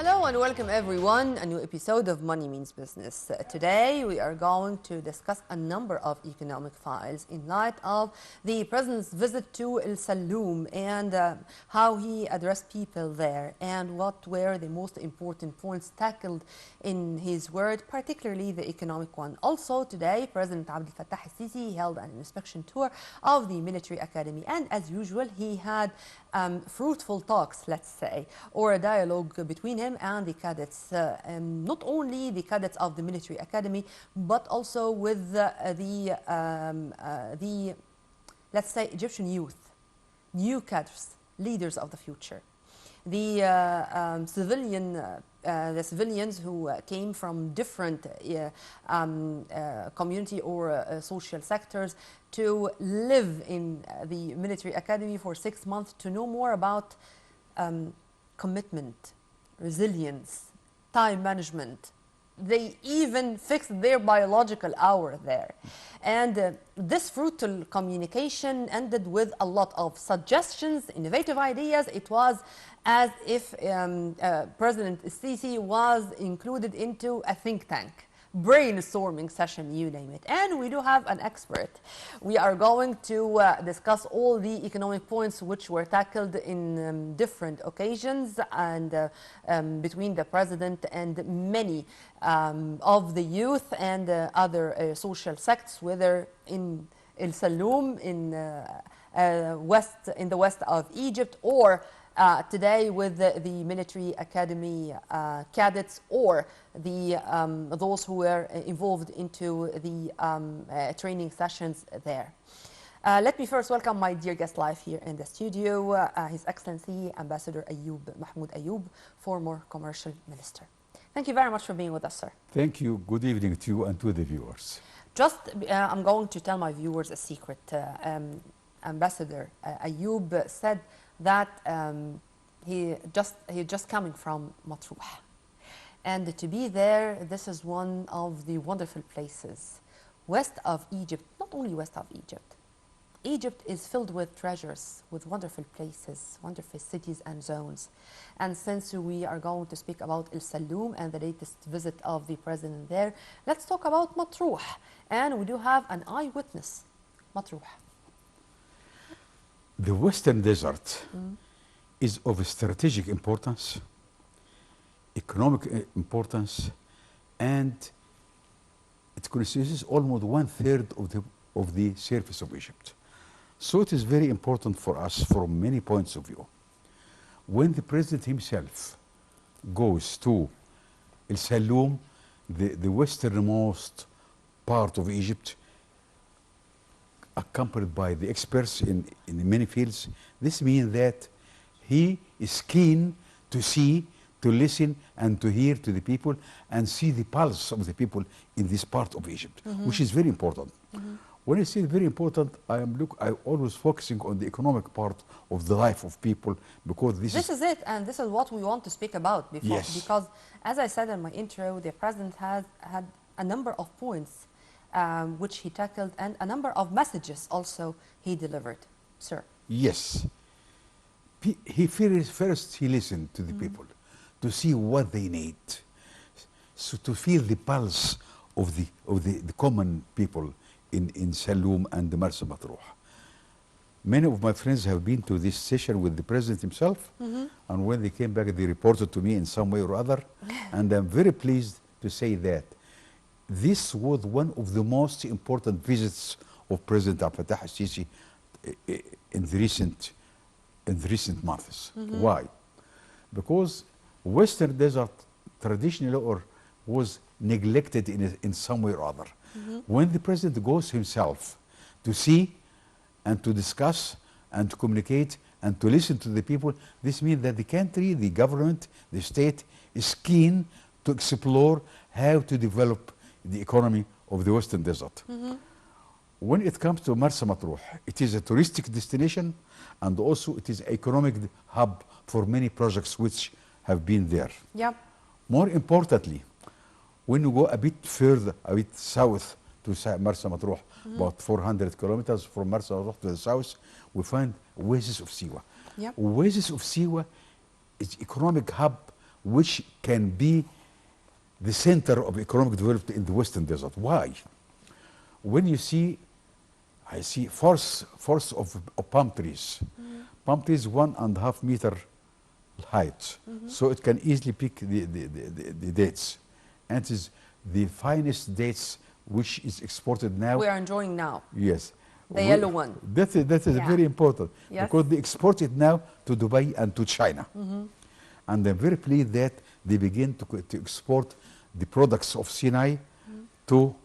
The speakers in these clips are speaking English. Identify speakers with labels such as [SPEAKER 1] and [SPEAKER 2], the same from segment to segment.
[SPEAKER 1] Hello and welcome everyone. A new episode of Money Means Business. Today we are going to discuss a number of economic files in light of the President's visit to El Saloom and how he addressed people there and what were the most important points tackled in his word, particularly the economic one. Also today, President Abdel Fattah al-Sisi held an inspection tour of the military academy, and as usual he had fruitful talks, let's say, or a dialogue between him and the cadets, not only the cadets of the military academy, but also with the let's say, Egyptian youth, new cadres, leaders of the future. The civilians who came from different community or social sectors to live in the military academy for 6 months to know more about commitment, resilience, time management. They even fixed their biological hour there. And this fruitful communication ended with a lot of suggestions, innovative ideas. It was as if President Sisi was included into a think tank, brainstorming session, you name it. And we do have an expert. We are going to discuss all the economic points which were tackled in different occasions and between the president and many of the youth and other social sects, whether in El Saloom, in the west of Egypt, or today with the military academy cadets, or the those who were involved into the training sessions there. Let me first welcome my dear guest live here in the studio, His Excellency Ambassador Ayoub Mahmoud Ayoub, former commercial minister. Thank you very much for being with us, sir.
[SPEAKER 2] Thank you. Good evening to you and to the viewers.
[SPEAKER 1] Just, I'm going to tell my viewers a secret. Ambassador Ayoub said that he just coming from Matruh, and to be there, this is one of the wonderful places west of Egypt. Not only west of Egypt, Egypt is filled with treasures, with wonderful places, wonderful cities and zones. And since we are going to speak about El Saloom and the latest visit of the president there, let's talk about Matruh. And we do have an eyewitness, Matruh.
[SPEAKER 2] The Western Desert is of strategic importance, economic importance, and it constitutes almost 1/3 of the surface of Egypt. So it is very important for us from many points of view. When the president himself goes to El Saloom, the westernmost part of Egypt, accompanied by the experts in many fields, this means that he is keen to see, to listen, and to hear to the people and see the pulse of the people in this part of Egypt, which is very important. When I say very important, I always focusing on the economic part of the life of people, because this
[SPEAKER 1] is it, and this is what we want to speak about before.
[SPEAKER 2] Yes.
[SPEAKER 1] Because, as I said in my intro, the president has had a number of points which he tackled, and a number of messages also he delivered, sir.
[SPEAKER 2] Yes. First he listened to the people to see what they need, so to feel the pulse of the common people in Saloom and the Marsa Matruh. Many of my friends have been to this session with the president himself, and when they came back, they reported to me in some way or other, and I'm very pleased to say that this was one of the most important visits of President Abdel Fattah al-Sisi in the recent months. Why? Because Western Desert traditionally was neglected in some way or other. When the president goes himself to see and to discuss and to communicate and to listen to the people, this means that the country, the government, the state is keen to explore how to develop the economy of the Western Desert. When it comes to Marsa Matruh, it is a touristic destination, and also it is an economic hub for many projects which have been there.
[SPEAKER 1] Yep.
[SPEAKER 2] More importantly, when you go a bit further, a bit south to Marsa Matruh, about 400 kilometers from Marsa Matruh to the south, we find Oasis of Siwa.
[SPEAKER 1] Yep.
[SPEAKER 2] Oasis of Siwa is economic hub which can be the center of economic development in the Western Desert. Why? When you see, I see force of palm trees. Palm trees 1.5 meter height, so it can easily pick the dates, and it is the finest dates which is exported now.
[SPEAKER 1] We are enjoying now.
[SPEAKER 2] Yes.
[SPEAKER 1] The yellow one.
[SPEAKER 2] That is
[SPEAKER 1] Yeah.
[SPEAKER 2] very important,
[SPEAKER 1] Yes.
[SPEAKER 2] because they export it now to Dubai and to China. And I'm very pleased that they begin to export the products of Sinai to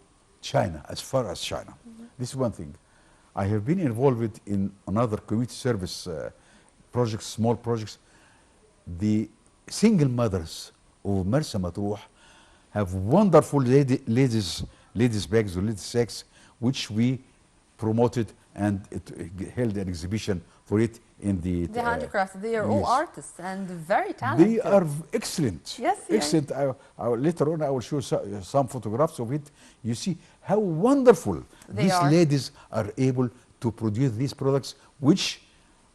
[SPEAKER 2] China, as far as China. This is one thing. I have been involved in another community service projects, small projects. The single mothers of Marsa Matruh have wonderful ladies bags or ladies sacks, which we promoted, and it held an exhibition for it in the
[SPEAKER 1] The handicrafts, they are all
[SPEAKER 2] yes.
[SPEAKER 1] artists and very talented.
[SPEAKER 2] They are excellent.
[SPEAKER 1] Yes, yeah.
[SPEAKER 2] Excellent. Later on, I will show some photographs of it. You see how wonderful these
[SPEAKER 1] are.
[SPEAKER 2] ladies are able to produce these products, which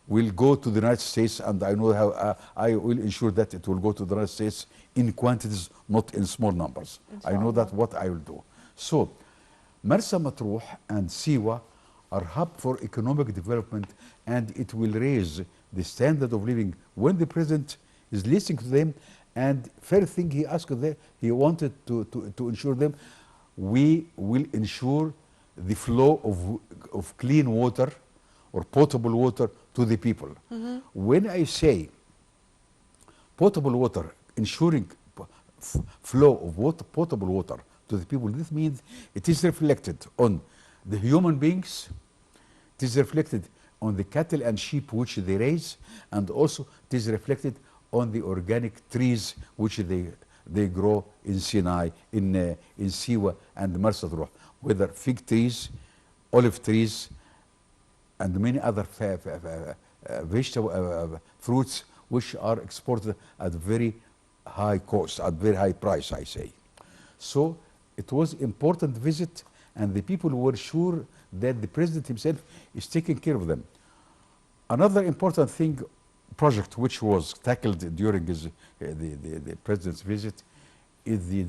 [SPEAKER 2] will go to the United States, and I know how I will ensure that it will go to the United States in quantities, not in small numbers. I know that what I will do. So, Marsa Matruh and Siwa are hub for economic development, and it will raise the standard of living. When the president is listening to them, and first thing he asked them, he wanted to ensure them, we will ensure the flow of clean water or potable water to the people. When I say potable water, ensuring flow of water, potable water to the people, this means it is reflected on the human beings, it is reflected on the cattle and sheep which they raise, and also it is reflected on the organic trees which they grow in Sinai, in Siwa and Marsa Matruh, whether fig trees, olive trees, and many other vegetable fruits which are exported at very high cost, at very high price, I say. So it was important visit, and the people were sure that the president himself is taking care of them. Another important thing, project which was tackled during the president's visit, is the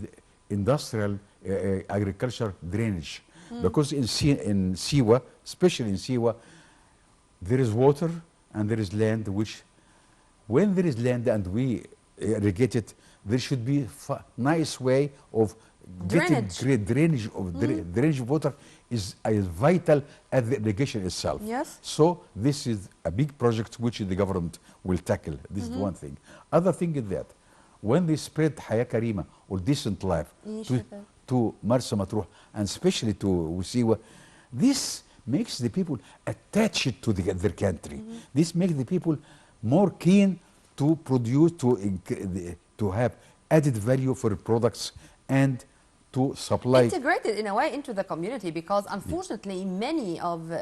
[SPEAKER 2] industrial agriculture drainage. Because in Siwa, especially in Siwa, there is water and there is land, which when there is land and we irrigate it, there should be a nice way of
[SPEAKER 1] Drainage.
[SPEAKER 2] getting drainage of water is as vital as the irrigation itself.
[SPEAKER 1] Yes.
[SPEAKER 2] So this is a big project which the government will tackle. This is one thing. Other thing is that when they spread Haya Karima or decent life to Marsa Matruh and especially to Siwa, this makes the people attached to their country. This makes the people more keen to produce, to have added value for products and to supply.
[SPEAKER 1] Integrated in a way into the community, because unfortunately many of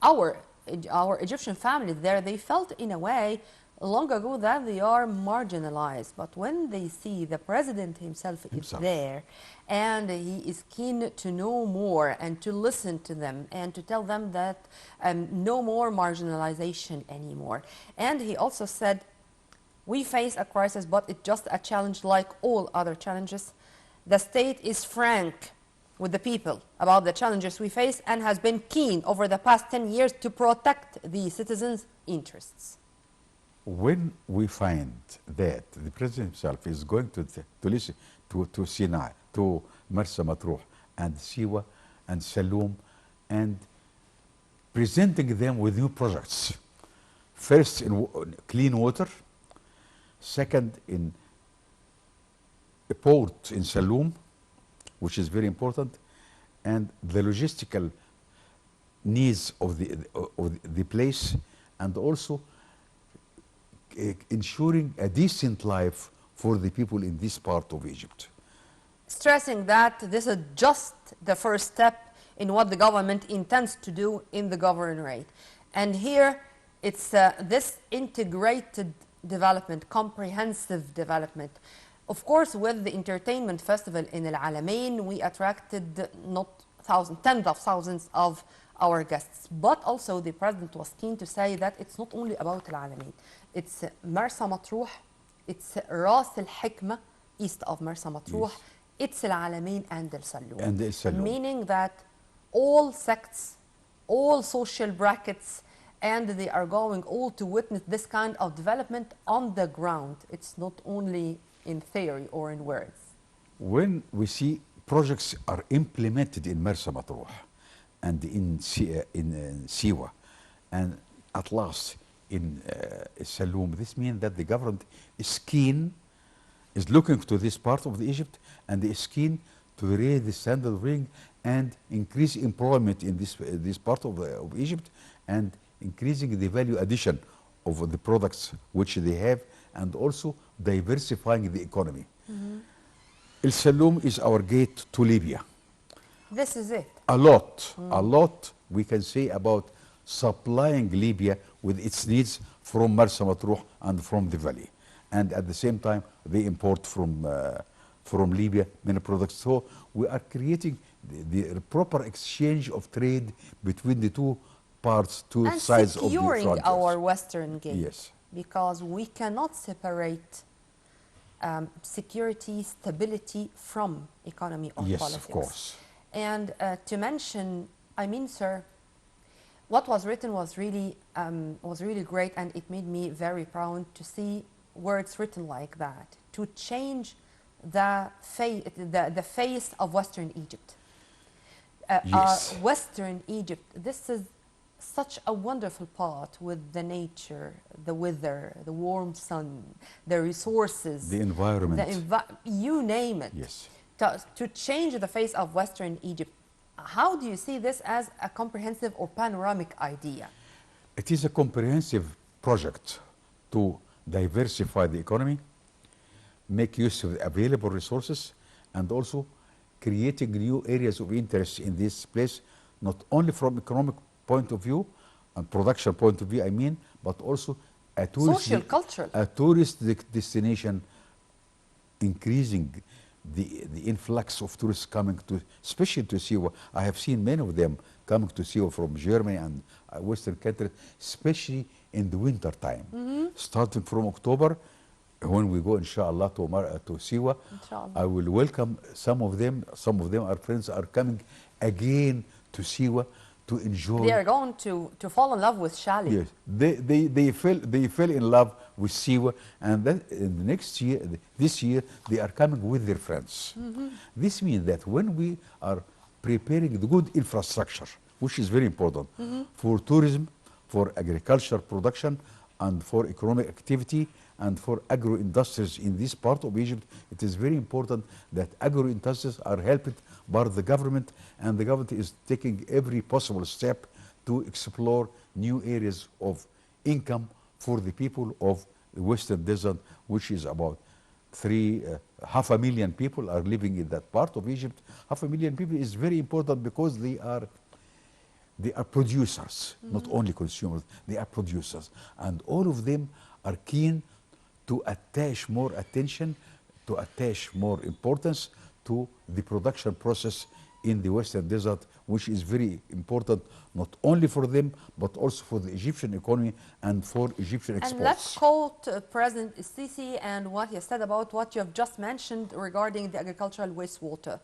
[SPEAKER 1] our Egyptian families there, they felt in a way long ago that they are marginalized. But when they see the president himself is there, and he is keen to know more and to listen to them and to tell them that no more marginalization anymore. And he also said, we face a crisis, but it's just a challenge like all other challenges. The state is frank with the people about the challenges we face and has been keen over the past 10 years to protect the citizens' interests.
[SPEAKER 2] When we find that the president himself is going to listen to Sinai, to Marsa Matruh and Siwa and Saloum, and presenting them with new projects, first in clean water, second in a port in Saloum, which is very important, and the logistical needs of the place, and also ensuring a decent life for the people in this part of Egypt.
[SPEAKER 1] Stressing that this is just the first step in what the government intends to do in the governorate. And here it's this integrated development, comprehensive development. Of course, with the entertainment festival in Al Alamein, we attracted not thousands, tens of thousands of our guests. But also the president was keen to say that it's not only about Al Alamein. It's Marsa Matruh It's راس الحكمة east of Marsa Matruh. It's العلمين and El Saloum.
[SPEAKER 2] And El Saloum.
[SPEAKER 1] Meaning that all sects, all social brackets, and they are going all to witness this kind of development on the ground. It's not only in theory or in words.
[SPEAKER 2] When we see projects are implemented in Marsa Matruh and in Siwa and at last in Saloum, this means that the government is keen, is looking to this part of the Egypt, and is keen to raise the standard of living and increase employment in this part of Egypt, and increasing the value addition of the products which they have, and also diversifying the economy. El Saloum is our gate to Libya.
[SPEAKER 1] This is it.
[SPEAKER 2] A lot we can say about supplying Libya with its needs from Marsa Matruh and from the valley, and at the same time they import from Libya many products. So we are creating the proper exchange of trade between the two parts, two
[SPEAKER 1] And
[SPEAKER 2] sides of the
[SPEAKER 1] securing
[SPEAKER 2] frontiers.
[SPEAKER 1] our Western gate.
[SPEAKER 2] Yes.
[SPEAKER 1] Because we cannot separate security, stability from economy or
[SPEAKER 2] Yes,
[SPEAKER 1] politics.
[SPEAKER 2] of course.
[SPEAKER 1] And to mention, I mean, sir, what was written was really great, and it made me very proud to see words written like that, to change the face of Western Egypt.
[SPEAKER 2] Yes.
[SPEAKER 1] Western Egypt, this is such a wonderful part with the nature, the weather, the warm sun, the resources,
[SPEAKER 2] The environment.
[SPEAKER 1] You name it.
[SPEAKER 2] Yes.
[SPEAKER 1] To change the face of Western Egypt, how do you see this as a comprehensive or panoramic idea?
[SPEAKER 2] It is a comprehensive project to diversify the economy, make use of the available resources, and also creating new areas of interest in this place, not only from economic point of view and production point of view, I mean, but also a tourist,
[SPEAKER 1] Social, cultural.
[SPEAKER 2] a tourist destination, increasing the influx of tourists coming to, especially to Siwa. I have seen many of them coming to Siwa from Germany and Western countries, especially in the winter time. Starting from October, when we go, inshallah, to Siwa,
[SPEAKER 1] Inshallah.
[SPEAKER 2] I will welcome some of them. Some of them, our friends, are coming again to Siwa to enjoy.
[SPEAKER 1] They are going to fall in love with Shali.
[SPEAKER 2] Yes, they fell in love with Siwa, and then in the next year, this year, they are coming with their friends. This means that when we are preparing the good infrastructure, which is very important for tourism, for agriculture production, and for economic activity, and for agro-industries in this part of Egypt, it is very important that agro-industries are helped by the government, and the government is taking every possible step to explore new areas of income for the people of the Western Desert, which is about 500,000 people are living in that part of Egypt. 500,000 people is very important because they are producers, not only consumers. They are producers, and all of them are keen to attach more attention, to attach more importance to the production process in the Western Desert, which is very important not only for them, but also for the Egyptian economy and for Egyptian exports.
[SPEAKER 1] And let's quote President Sisi and what he said about what you have just mentioned regarding the agricultural wastewater.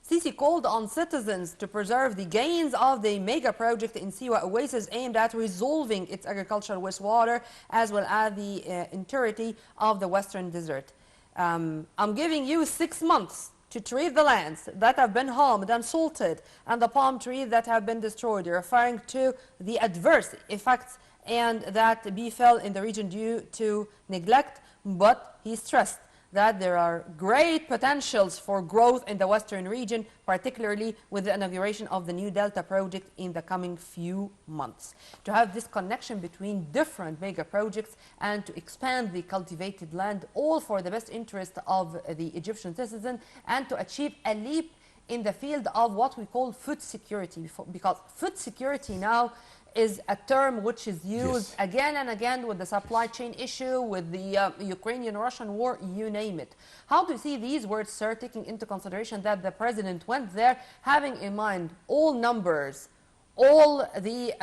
[SPEAKER 1] Sisi called on citizens to preserve the gains of the mega project in Siwa Oasis aimed at resolving its agricultural wastewater as well as the entirety of the Western Desert. I'm giving you 6 months to treat the lands that have been harmed and salted and the palm trees that have been destroyed, referring to the adverse effects and that befell in the region due to neglect. But he stressed that there are great potentials for growth in the Western region, particularly with the inauguration of the new Delta project in the coming few months. To have this connection between different mega projects and to expand the cultivated land, all for the best interest of the Egyptian citizen, and to achieve a leap in the field of what we call food security, because food security now is a term which is used again and again with the supply chain issue, with the Ukrainian-Russian war, you name it. How do you see these words, sir, taking into consideration that the president went there having in mind all numbers, all the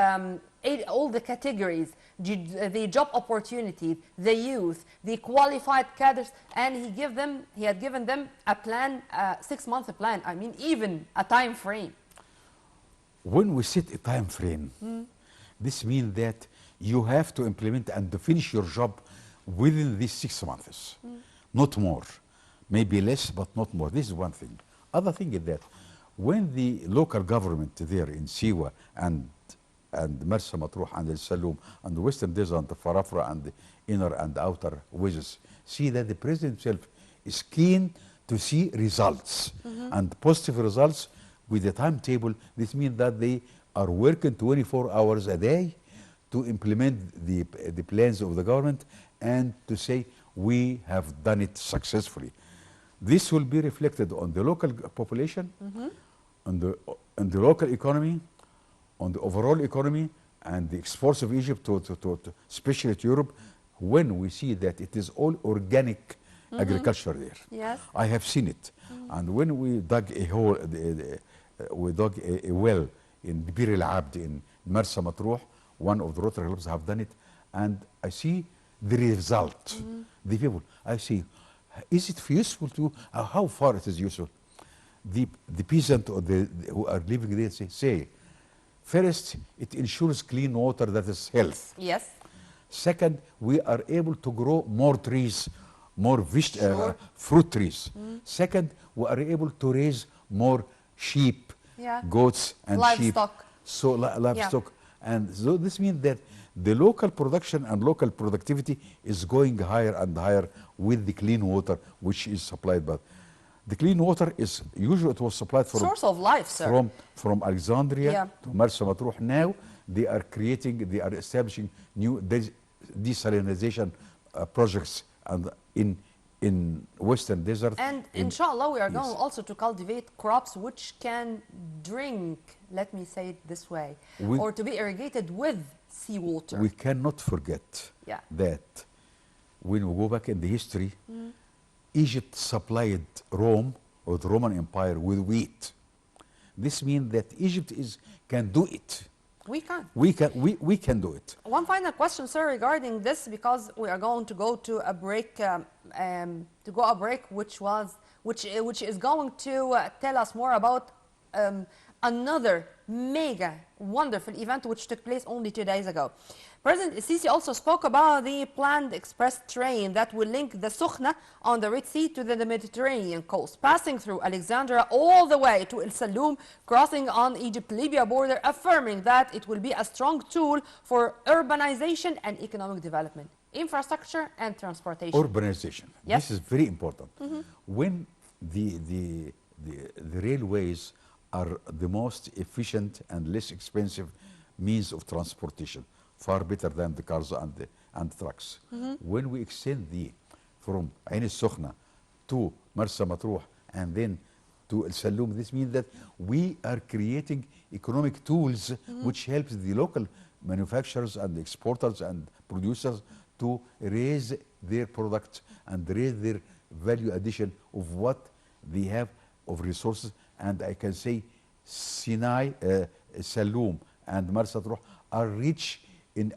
[SPEAKER 1] categories the job opportunity, the youth, the qualified cadres, and he had given them a plan, a 6-month plan. I mean, even a time frame.
[SPEAKER 2] When we set a time frame, this means that you have to implement and to finish your job within these 6 months, not more. Maybe less, but not more. This is one thing. Other thing is that when the local government there in Siwa and Marsa Matruh and El Saloum and the Western Desert and the Farafra and the inner and outer wedges see that the president himself is keen to see results and positive results with the timetable, this means that they are working 24 hours a day to implement the plans of the government and to say we have done it successfully. This will be reflected on the local population, on the local economy, on the overall economy, and the exports of Egypt to especially to Europe, when we see that it is all organic agriculture there.
[SPEAKER 1] Yes.
[SPEAKER 2] I have seen it. And when we dug a hole, we dug a well in Bir El Abd in Marsa Matruh, one of the Rotary clubs have done it, and I see the result. The people, I see, is it useful to, how far it is useful? The peasant or who are living there say, first, it ensures clean water that is health.
[SPEAKER 1] Yes.
[SPEAKER 2] Second, we are able to grow more trees, more
[SPEAKER 1] Sure.
[SPEAKER 2] fruit trees. Second, we are able to raise more sheep,
[SPEAKER 1] Yeah.
[SPEAKER 2] goats, and
[SPEAKER 1] Livestock.
[SPEAKER 2] sheep. So livestock. And so this means that the local production and local productivity is going higher and higher with the clean water which is supplied by. The clean water is usually it was supplied from
[SPEAKER 1] Source of life, sir.
[SPEAKER 2] from Alexandria
[SPEAKER 1] Yeah.
[SPEAKER 2] to Marsa Matruh. Now they are establishing new desalinization projects and in Western Desert.
[SPEAKER 1] And
[SPEAKER 2] in-
[SPEAKER 1] inshallah, we are
[SPEAKER 2] Yes.
[SPEAKER 1] going also to cultivate crops which can drink, let me say it this way,
[SPEAKER 2] We-
[SPEAKER 1] or to be irrigated with seawater.
[SPEAKER 2] We cannot forget
[SPEAKER 1] Yeah.
[SPEAKER 2] that when we go back in the history, Egypt supplied Rome or the Roman Empire with wheat. This means that Egypt can do it.
[SPEAKER 1] We can.
[SPEAKER 2] We can do it.
[SPEAKER 1] One final question, sir, regarding this, because we are going to go to a break, which is going to tell us more about another mega wonderful event which took place only 2 days ago. President Sisi also spoke about the planned express train that will link the Sukhna on the Red Sea to the Mediterranean coast, passing through Alexandria all the way to El Saloum, crossing on Egypt-Libya border, affirming that it will be a strong tool for urbanization and economic development, infrastructure and transportation.
[SPEAKER 2] Urbanization.
[SPEAKER 1] Yep.
[SPEAKER 2] This is very important. When the railways are the most efficient and less expensive means of transportation, far better than the cars and trucks. When we extend from Ain al-Sukhna to Marsa Matruh and then to El Saloum, this means that we are creating economic tools which helps the local manufacturers and exporters and producers to raise their products and raise their value addition of what they have of resources. And I can say Sinai, Saloum and Marsa Matruh are rich in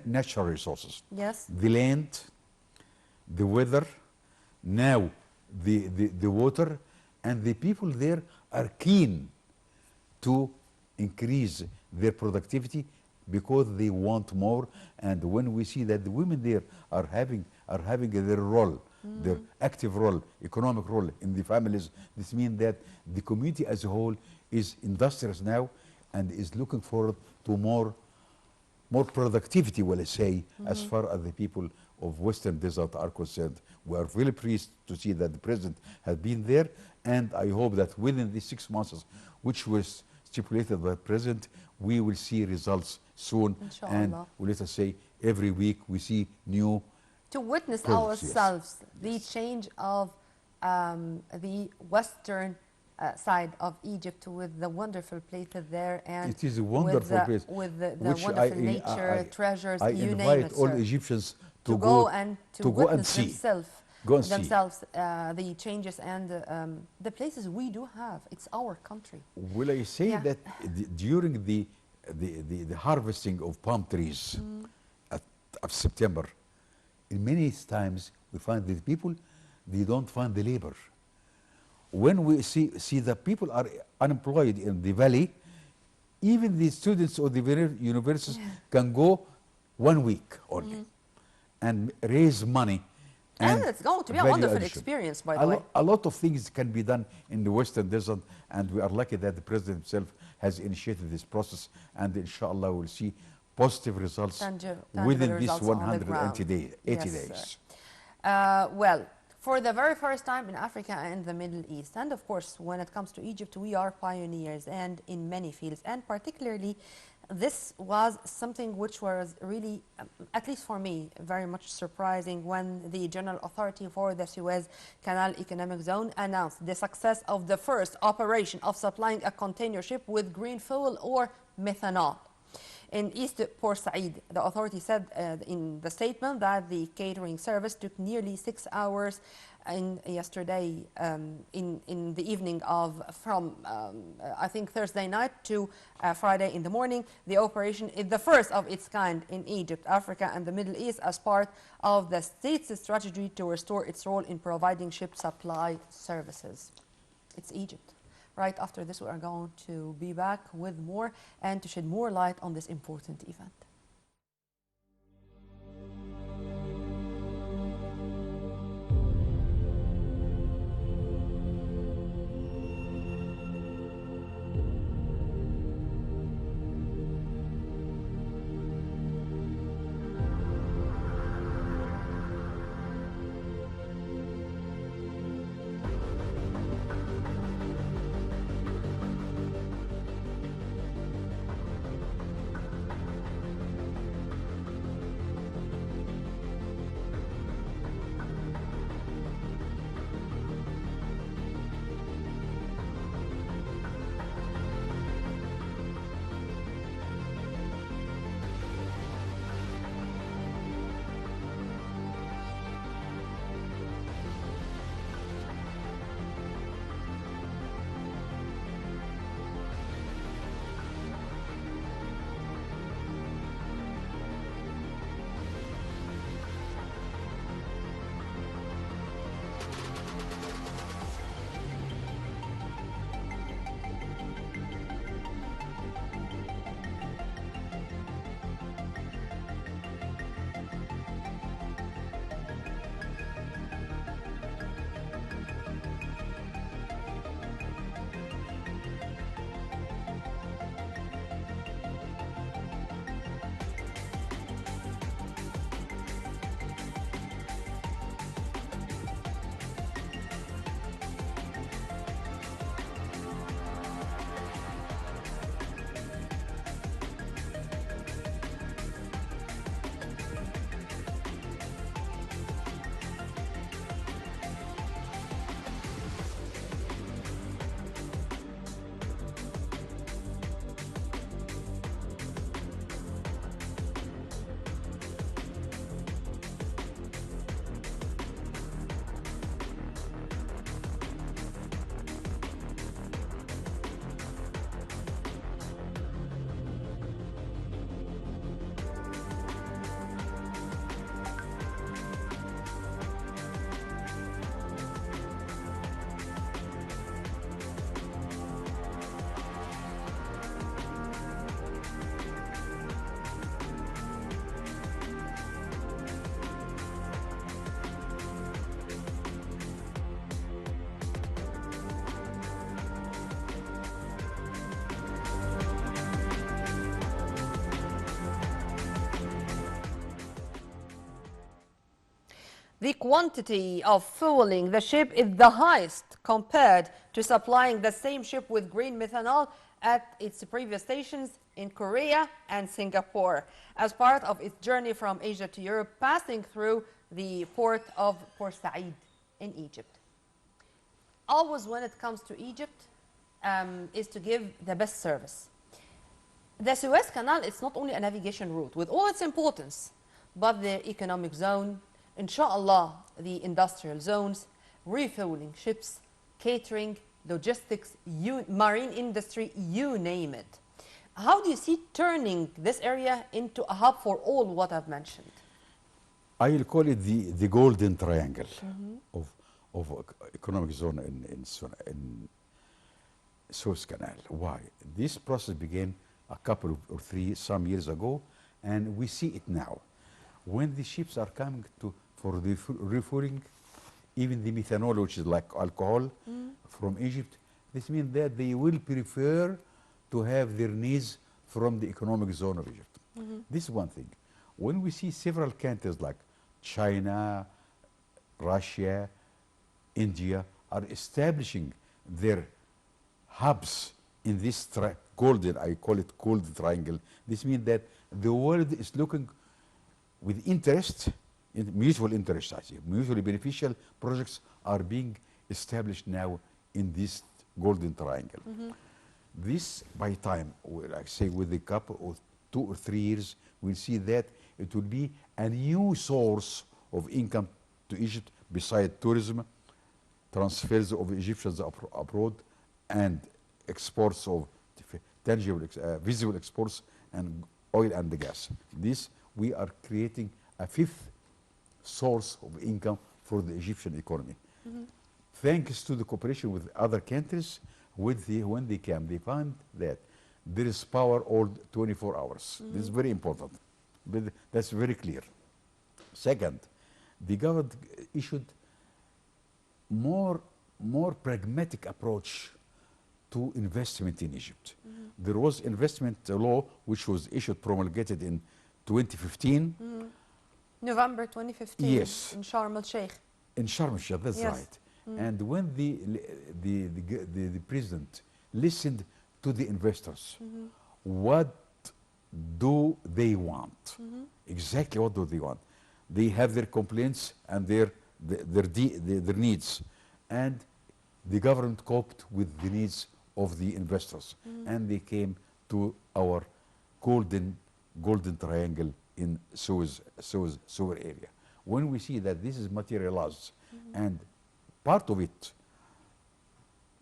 [SPEAKER 2] natural resources.
[SPEAKER 1] Yes.
[SPEAKER 2] The land, the weather, now the water, and the people there are keen to increase their productivity because they want more. And when we see that the women there are having their role, their active role, economic role in the families, this means that the community as a whole is industrious now and is looking forward to more productivity, will I say, as far as the people of Western Desert are concerned. We are really pleased to see that the president has been there, and I hope that within these 6 months, which was stipulated by the president, we will see results soon.
[SPEAKER 1] Inshallah.
[SPEAKER 2] And let us say every week we see new
[SPEAKER 1] To witness
[SPEAKER 2] products, yes.
[SPEAKER 1] ourselves the change of the western side of Egypt with the wonderful places there, and
[SPEAKER 2] It is a wonderful
[SPEAKER 1] with
[SPEAKER 2] place,
[SPEAKER 1] with the
[SPEAKER 2] which
[SPEAKER 1] wonderful nature, treasures,
[SPEAKER 2] I
[SPEAKER 1] you name
[SPEAKER 2] invite
[SPEAKER 1] it,
[SPEAKER 2] all
[SPEAKER 1] sir,
[SPEAKER 2] Egyptians
[SPEAKER 1] to go and
[SPEAKER 2] witness
[SPEAKER 1] see
[SPEAKER 2] themselves
[SPEAKER 1] the changes and the places we do have. It's our country.
[SPEAKER 2] Will I say
[SPEAKER 1] Yeah.
[SPEAKER 2] that during the the harvesting of palm trees at, of September, in many times we find that people, they don't find the labor. When we see the people are unemployed in the valley, even the students of the universities can go 1 week only and raise money.
[SPEAKER 1] And it's going to be a
[SPEAKER 2] value
[SPEAKER 1] wonderful
[SPEAKER 2] addition.
[SPEAKER 1] experience, by the way.
[SPEAKER 2] A lot of things can be done in the Western Desert, and we are lucky that the President himself has initiated this process, and inshallah we'll see positive results
[SPEAKER 1] Tangible
[SPEAKER 2] within this
[SPEAKER 1] results on the
[SPEAKER 2] 180
[SPEAKER 1] ground.
[SPEAKER 2] days, 80
[SPEAKER 1] Yes,
[SPEAKER 2] days.
[SPEAKER 1] Well, for the very first time in Africa and the Middle East, and of course, when it comes to Egypt, we are pioneers and in many fields, and particularly this was something which was really, at least for me, very much surprising when the General Authority for the Suez Canal Economic Zone announced the success of the first operation of supplying a container ship with green fuel or methanol. In East Port Said, the authority said in the statement that the catering service took nearly 6 hours yesterday in the evening from I think Thursday night to Friday in the morning. The operation is the first of its kind in Egypt, Africa and the Middle East as part of the state's strategy to restore its role in providing ship supply services. It's Egypt. Right after this, we are going to be back with more and to shed more light on this important event. The quantity of fueling the ship is the highest compared to supplying the same ship with green methanol at its previous stations in Korea and Singapore as part of its journey from Asia to Europe, passing through the port of Port Said in Egypt. Always when it comes to Egypt is to give the best service. The Suez Canal is not only a navigation route with all its importance, but the economic zone, inshallah, the industrial zones, refueling ships, catering, logistics, marine industry, you name it. How do you see turning this area into a hub for all what I've mentioned?
[SPEAKER 2] I'll call it the golden triangle of economic zone in Suez Canal. Why? This process began a couple of, or three some years ago, and we see it now. When the ships are coming for the refueling, even the methanol, which is like alcohol, from Egypt, this means that they will prefer to have their needs from the economic zone of Egypt. This is one thing. When we see several countries like China, Russia, India are establishing their hubs in this golden, I call it golden triangle. This means that the world is looking with interest, mutual interest, I say, mutually beneficial projects are being established now in this golden triangle. This, by time, like say, with a couple of 2 or 3 years, we'll see that it will be a new source of income to Egypt beside tourism, transfers of Egyptians abroad, and exports of tangible, visible exports, and oil and gas. This, we are creating a 5th source of income for the Egyptian economy. Thanks to the cooperation with other countries, when they came, they found that there is power all 24 hours. This is very important. That's very clear. Second, the government issued more pragmatic approach to investment in Egypt. There was investment law which was issued, promulgated in 2015.
[SPEAKER 1] November 2015.
[SPEAKER 2] Yes.
[SPEAKER 1] In Sharm el-Sheikh.
[SPEAKER 2] In Sharm el-Sheikh, that's
[SPEAKER 1] Yes.
[SPEAKER 2] right. And when the president listened to the investors, what do they want? Exactly what do they want? They have their complaints and their needs, and the government coped with the needs of the investors, and they came to our golden triangle in Suez area. When we see that this is materialized, and part of it,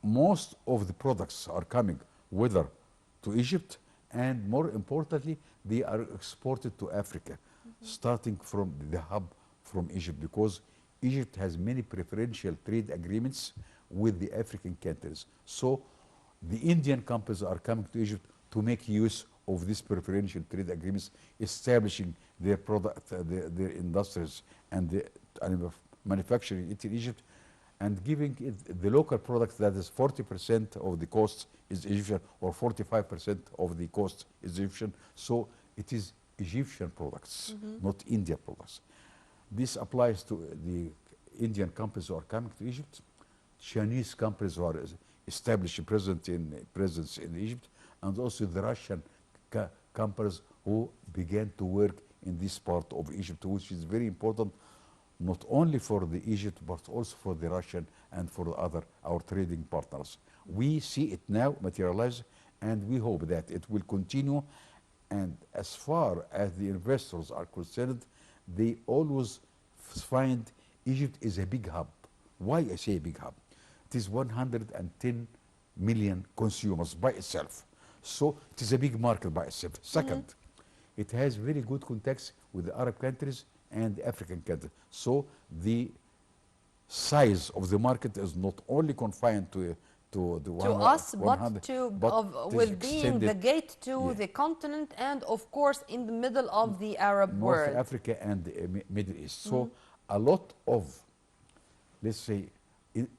[SPEAKER 2] most of the products are coming whether to Egypt, and more importantly, they are exported to Africa, starting from the hub from Egypt, because Egypt has many preferential trade agreements with the African countries. So the Indian companies are coming to Egypt to make use of these preferential trade agreements, establishing their product, their industries and manufacturing it in Egypt, and giving it the local product that is 40% of the cost is Egyptian, or 45% of the cost is Egyptian. So it is Egyptian products, not Indian products. This applies to the Indian companies who are coming to Egypt, Chinese companies who are established presence in Egypt, and also the Russian companies who began to work in this part of Egypt, which is very important, not only for the Egypt, but also for the Russian and for the our trading partners. We see it now materialize, and we hope that it will continue. And as far as the investors are concerned, they always find Egypt is a big hub. Why I say a big hub? It is 110 million consumers by itself. So it is a big market by itself. Second, it has very good contacts with the Arab countries and the African countries. So the size of the market is not only confined to
[SPEAKER 1] us,
[SPEAKER 2] 100,
[SPEAKER 1] but with being the gate to the continent, and of course in the middle of the Arab
[SPEAKER 2] North
[SPEAKER 1] world.
[SPEAKER 2] Africa and the Middle East. So a lot of, let's say,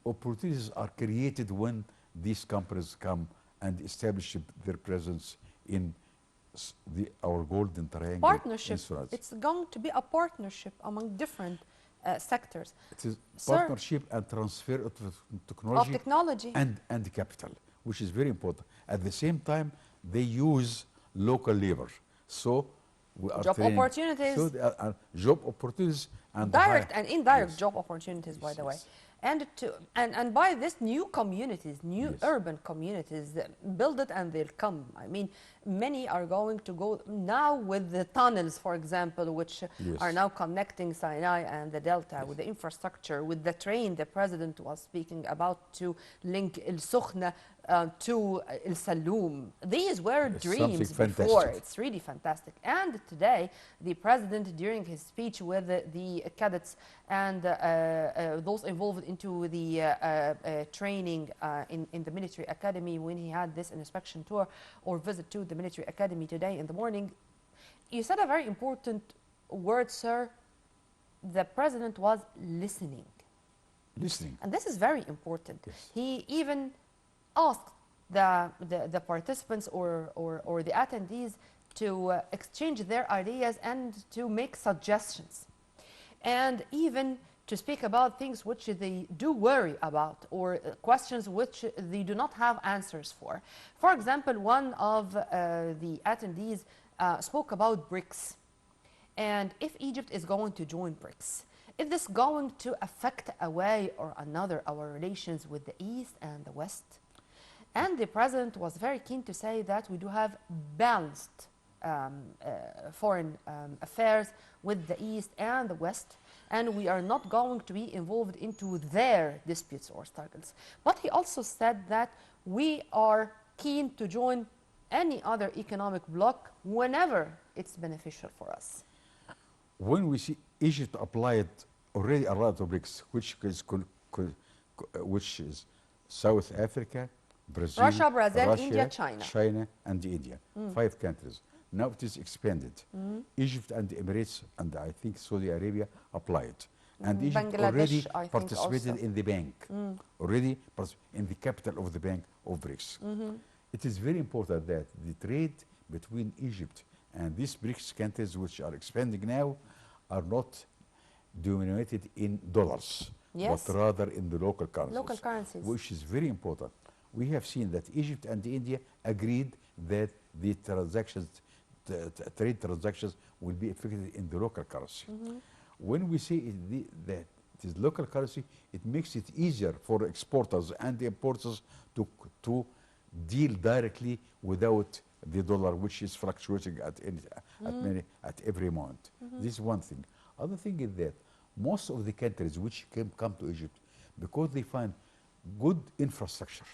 [SPEAKER 2] opportunities are created when these companies come and establish their presence in our golden triangle.
[SPEAKER 1] Partnership. It's going to be a partnership among different sectors.
[SPEAKER 2] It is
[SPEAKER 1] Sir,
[SPEAKER 2] partnership and transfer of technology, and capital, which is very important. At the same time, they use local labor. So we are
[SPEAKER 1] job
[SPEAKER 2] training.
[SPEAKER 1] opportunities.
[SPEAKER 2] So job opportunities and
[SPEAKER 1] Direct and indirect
[SPEAKER 2] yes.
[SPEAKER 1] job opportunities, by
[SPEAKER 2] Yes,
[SPEAKER 1] the way.
[SPEAKER 2] yes.
[SPEAKER 1] And by this, new communities, new
[SPEAKER 2] Yes.
[SPEAKER 1] urban communities, build it and they'll come. I mean, many are going to go now with the tunnels, for example, which
[SPEAKER 2] Yes.
[SPEAKER 1] are now connecting Sinai and the Delta, with the infrastructure, with the train the president was speaking about to link El Sukhna to El Saloom. These were
[SPEAKER 2] It's
[SPEAKER 1] dreams
[SPEAKER 2] something
[SPEAKER 1] before.
[SPEAKER 2] fantastic.
[SPEAKER 1] It's really fantastic. And today, the president, during his speech with the cadets and those involved into the training in the military academy, when he had this inspection tour or visit to the military academy today in the morning, you said a very important word, sir. The president was listening.
[SPEAKER 2] Listening.
[SPEAKER 1] And this is very important.
[SPEAKER 2] Yes.
[SPEAKER 1] He even asked the participants or the attendees to exchange their ideas and to make suggestions. And even to speak about things which they do worry about or questions which they do not have answers for. For example, one of the attendees spoke about BRICS. And if Egypt is going to join BRICS, is this going to affect a way or another our relations with the East and the West? And the president was very keen to say that we do have balanced foreign affairs with the East and the West, and we are not going to be involved into their disputes or struggles. But he also said that we are keen to join any other economic bloc whenever it's beneficial for us.
[SPEAKER 2] When we see Egypt applied already a lot of BRICS, which is South Africa, Brazil,
[SPEAKER 1] Russia, Brazil, India, China.
[SPEAKER 2] China, and India. 5 countries. Now it is expanded. Egypt and the Emirates and I think Saudi Arabia applied. And Egypt
[SPEAKER 1] Bangladesh,
[SPEAKER 2] already
[SPEAKER 1] I think
[SPEAKER 2] participated
[SPEAKER 1] also.
[SPEAKER 2] in the bank, already in the capital of the bank of BRICS. It is very important that the trade between Egypt and these BRICS countries, which are expanding now, are not denominated in dollars,
[SPEAKER 1] Yes.
[SPEAKER 2] but rather in the local currencies.
[SPEAKER 1] Local currencies.
[SPEAKER 2] Which is very important. We have seen that Egypt and India agreed that the transactions, trade transactions will be effected in the local currency. When we say that it is local currency, it makes it easier for exporters and importers to deal directly without the dollar, which is fluctuating at every moment. This is one thing. Other thing is that most of the countries which come to Egypt, because they find good infrastructure,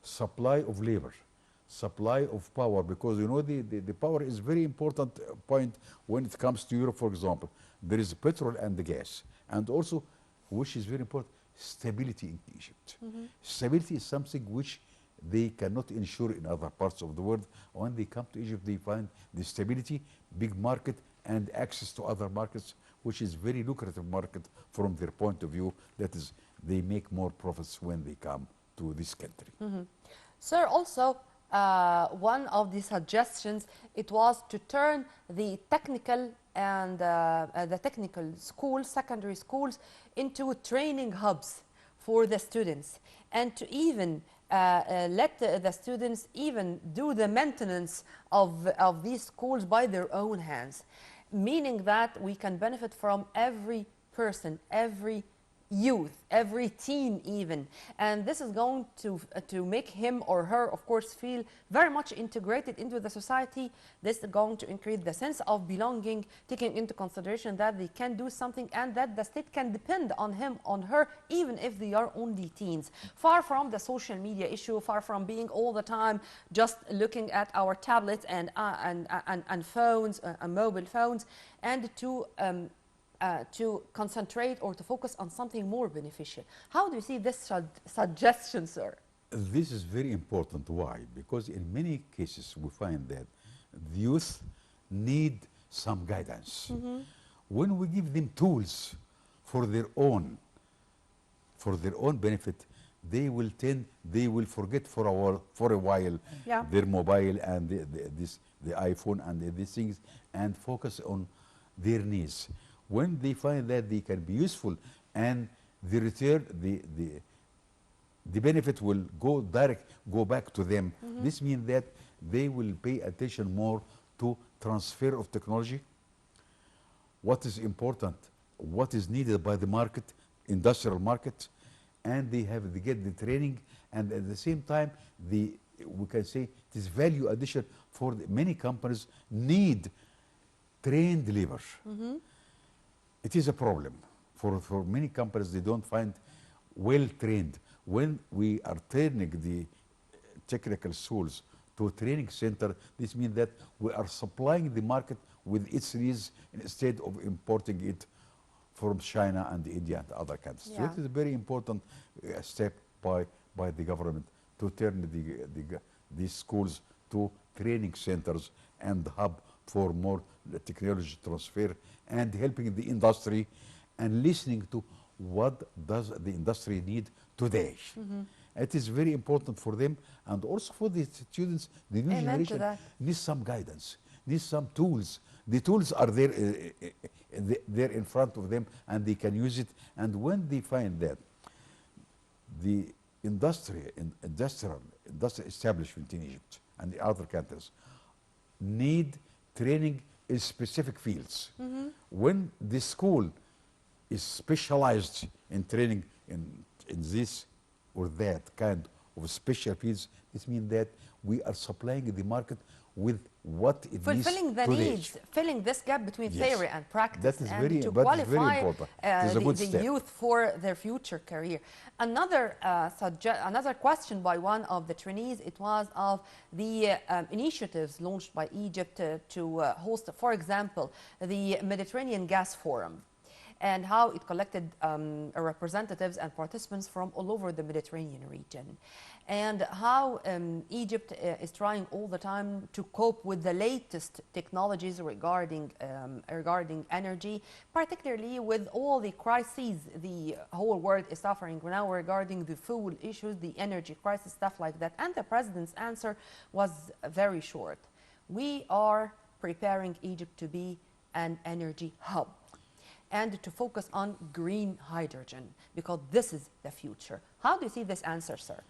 [SPEAKER 2] supply of labor, supply of power, because you know the power is very important point when it comes to Europe, for example. There is petrol and the gas, and also, which is very important, stability in Egypt. Stability is something which they cannot ensure in other parts of the world. When they come to Egypt, they find the stability, big market, and access to other markets, which is very lucrative market from their point of view. That is, they make more profits when they come to this country.
[SPEAKER 1] Sir, also, one of the suggestions, it was to turn the technical and the technical schools, secondary schools, into training hubs for the students, and to even let the students even do the maintenance of these schools by their own hands, meaning that we can benefit from every person, every youth, every teen even, and this is going to make him or her, of course, feel very much integrated into the society. This is going to increase the sense of belonging, taking into consideration that they can do something and that the state can depend on him, on her, even if they are only teens. Far from the social media issue, far from being all the time just looking at our tablets and phones, mobile phones, and to concentrate or to focus on something more beneficial. How do you see this suggestion, sir?
[SPEAKER 2] This is very important. Why? Because in many cases we find that the youth need some guidance. When we give them tools for their own benefit, they will forget for a while
[SPEAKER 1] Yeah.
[SPEAKER 2] their mobile and the iPhone and these things, and focus on their needs. When they find that they can be useful and the return, the benefit will go back to them. This means that they will pay attention more to transfer of technology, what is important, what is needed by the market, industrial market, and they get the training, and at the same time, we can say it is value addition for many companies need trained labor. It is a problem for many companies. They don't find well trained. When we are training technical schools to a training center, this means that we are supplying the market with its needs instead of importing it from China and India and other countries. So
[SPEAKER 1] Yeah.
[SPEAKER 2] it is a very important step by the government to turn these schools to training centers and hub for more technology transfer and helping the industry and listening to what does the industry need today. It is very important for them and also for the students. The new
[SPEAKER 1] Amen to
[SPEAKER 2] generation
[SPEAKER 1] that.
[SPEAKER 2] needs some guidance, needs some tools. The tools are there, there in front of them, and they can use it. And when they find that the industrial establishment in Egypt and the other countries need training in specific fields. When the school is specialized in training in this or that kind of special fields, this means that we are supplying the market with what it
[SPEAKER 1] Fulfilling
[SPEAKER 2] needs
[SPEAKER 1] the
[SPEAKER 2] today.
[SPEAKER 1] needs, filling this gap between
[SPEAKER 2] Yes.
[SPEAKER 1] theory and practice,
[SPEAKER 2] That is
[SPEAKER 1] and
[SPEAKER 2] very-
[SPEAKER 1] to
[SPEAKER 2] that is very
[SPEAKER 1] qualify
[SPEAKER 2] important. It is a good
[SPEAKER 1] the
[SPEAKER 2] step.
[SPEAKER 1] youth for their future career. Another question by one of the trainees, it was of the initiatives launched by Egypt to host, for example, the Mediterranean Gas Forum, and how it collected representatives and participants from all over the Mediterranean region, and how Egypt is trying all the time to cope with the latest technologies regarding energy, particularly with all the crises the whole world is suffering now regarding the food issues, the energy crisis, stuff like that. And the president's answer was very short. We are preparing Egypt to be an energy hub and to focus on green hydrogen, because this is the future. How do you see this answer, sir?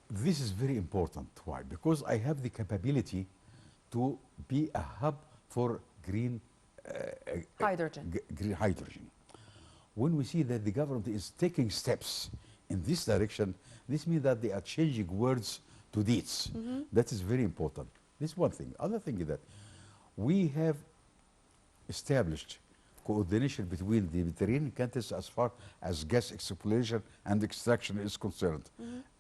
[SPEAKER 2] This is very important. Why? Because I have the capability to be a hub for green
[SPEAKER 1] Hydrogen.
[SPEAKER 2] green hydrogen. When we see that the government is taking steps in this direction, this means that they are changing words to deeds. That is very important. This is one thing. Other thing is that we have established coordination between the Mediterranean countries as far as gas exploration and extraction is concerned.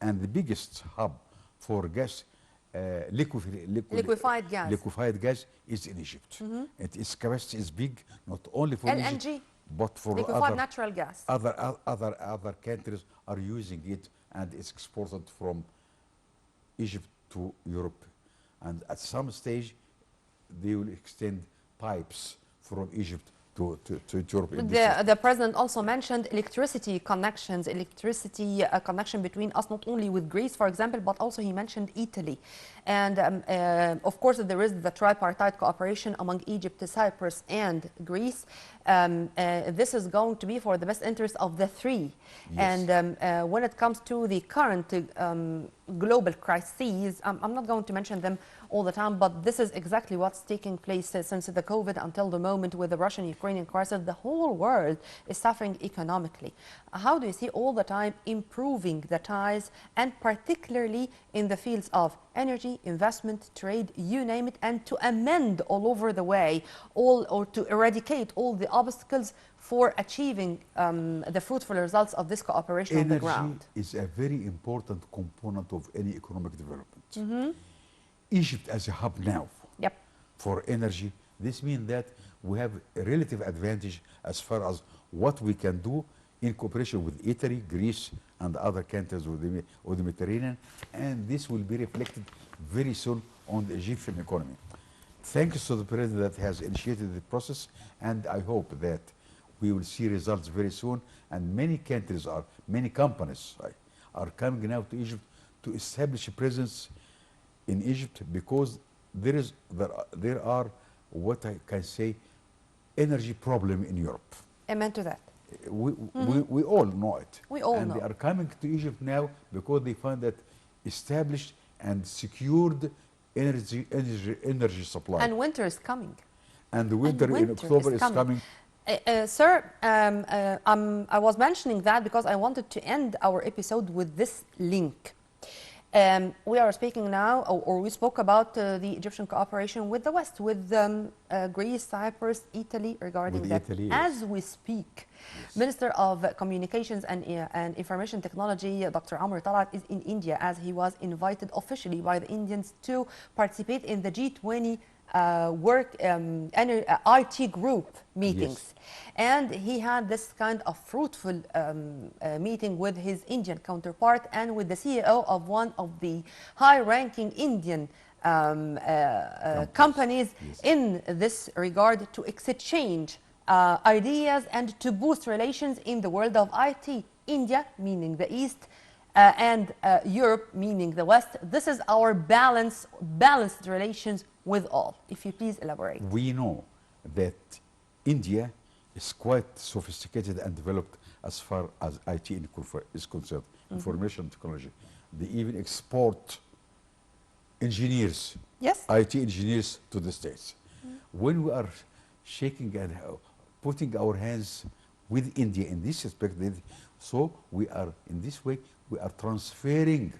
[SPEAKER 2] And the biggest hub for gas,
[SPEAKER 1] Liquefied gas.
[SPEAKER 2] liquefied gas is in Egypt. Its capacity is big, not only for Egypt,
[SPEAKER 1] LNG,
[SPEAKER 2] but for
[SPEAKER 1] liquefied natural gas.
[SPEAKER 2] other countries are using it, and it's exported from Egypt to Europe. And at some stage, they will extend pipes from Egypt to Europe. In this
[SPEAKER 1] The president also mentioned electricity connections, connection between us, not only with Greece, for example, but also he mentioned Italy. And of course, there is the tripartite cooperation among Egypt, Cyprus, and Greece. This is going to be for the best interest of the three.
[SPEAKER 2] Yes.
[SPEAKER 1] And when it comes to the current global crises, I'm not going to mention them all the time, but this is exactly what's taking place since the COVID until the moment with the Russian-Ukrainian crisis. The whole world is suffering economically. How do you see all the time improving the ties, and particularly in the fields of energy, investment, trade, you name it, and to amend all over the way, or to eradicate all the obstacles for achieving the fruitful results of this cooperation on the ground?
[SPEAKER 2] Energy is a very important component of any economic development. Egypt as a hub now
[SPEAKER 1] Yep.
[SPEAKER 2] for energy, this means that we have a relative advantage as far as what we can do in cooperation with Italy, Greece, and other countries of the Mediterranean, and this will be reflected very soon on the Egyptian economy. Thanks to the president that has initiated the process, and I hope that we will see results very soon, and many companies are coming now to Egypt to establish a presence in Egypt, because there are what I can say energy problem in Europe.
[SPEAKER 1] Amen to that.
[SPEAKER 2] We all know it.
[SPEAKER 1] We all
[SPEAKER 2] and
[SPEAKER 1] know.
[SPEAKER 2] they are coming to Egypt now because they find that established and secured energy supply.
[SPEAKER 1] And winter is coming.
[SPEAKER 2] And the winter in
[SPEAKER 1] winter
[SPEAKER 2] October is coming.
[SPEAKER 1] Sir, I was mentioning that because I wanted to end our episode with this link. We are speaking now, or we spoke about the Egyptian cooperation with the West, with Greece, Cyprus, Italy, regarding
[SPEAKER 2] With
[SPEAKER 1] that.
[SPEAKER 2] Italy, yes.
[SPEAKER 1] As we speak, Minister of Communications and Information Technology, Dr. Amr Talat, is in India, as he was invited officially by the Indians to participate in the G20 IT group meetings. And he had this kind of fruitful meeting with his Indian counterpart and with the CEO of one of the high-ranking Indian companies
[SPEAKER 2] Yes.
[SPEAKER 1] in this regard, to exchange ideas and to boost relations in the world of IT. India, meaning the East, and Europe, meaning the West. This is our balanced relations with all. If you please elaborate.
[SPEAKER 2] We know that India is quite sophisticated and developed as far as IT is concerned, information technology. They even export engineers,
[SPEAKER 1] Yes.
[SPEAKER 2] IT engineers to the States. When we are shaking and putting our hands with India in this aspect, so we are, in this way, we are transferring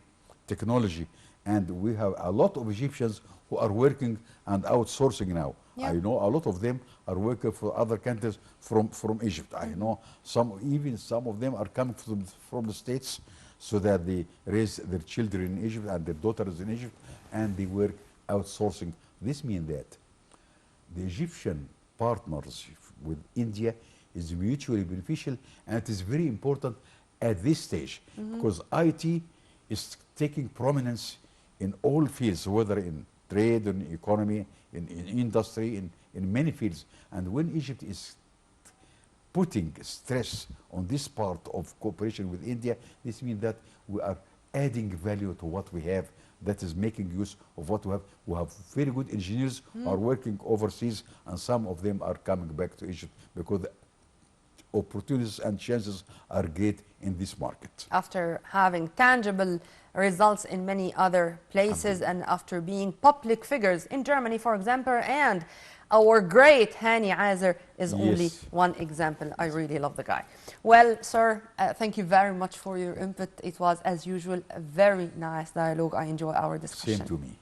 [SPEAKER 2] technology, and we have a lot of Egyptians who are working and outsourcing now.
[SPEAKER 1] Yeah.
[SPEAKER 2] I know a lot of them are working for other countries from Egypt. I know some of them are coming from the States, so that they raise their children in Egypt and their daughters in Egypt, and they work outsourcing. This means that the Egyptian partnership with India is mutually beneficial, and it is very important at this stage, because IT is taking prominence in all fields, whether in trade, in economy, in industry, in many fields. And when Egypt is putting stress on this part of cooperation with India, this means that we are adding value to what we have, that is making use of what we have. We have very good engineers who are working overseas, and some of them are coming back to Egypt because the opportunities and chances are great in this market.
[SPEAKER 1] After having tangible results in many other places, and after being public figures in Germany, for example, and our great Hani Azer is only
[SPEAKER 2] Yes.
[SPEAKER 1] one example. I really love the guy. Well, sir, thank you very much for your input. It was, as usual, a very nice dialogue. I enjoy our discussion.
[SPEAKER 2] Same to me.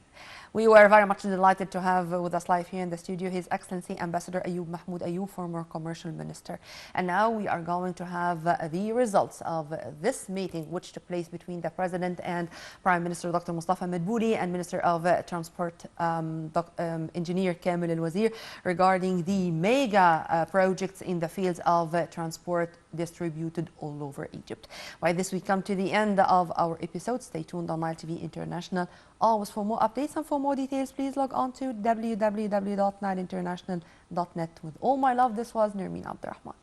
[SPEAKER 1] We were very much delighted to have with us live here in the studio His Excellency Ambassador Ayoub Mahmoud Ayoub, former Commercial Minister. And now we are going to have the results of this meeting, which took place between the President and Prime Minister Dr. Mustafa Madbouli and Minister of Transport Engineer Kamil Al-Wazir, regarding the mega projects in the fields of transport distributed all over Egypt. By this, we come to the end of our episode. Stay tuned on Nile TV International. Always for more updates and for more details, please log on to www.nileinternational.net. With all my love, this was Nermeen Abdurrahman.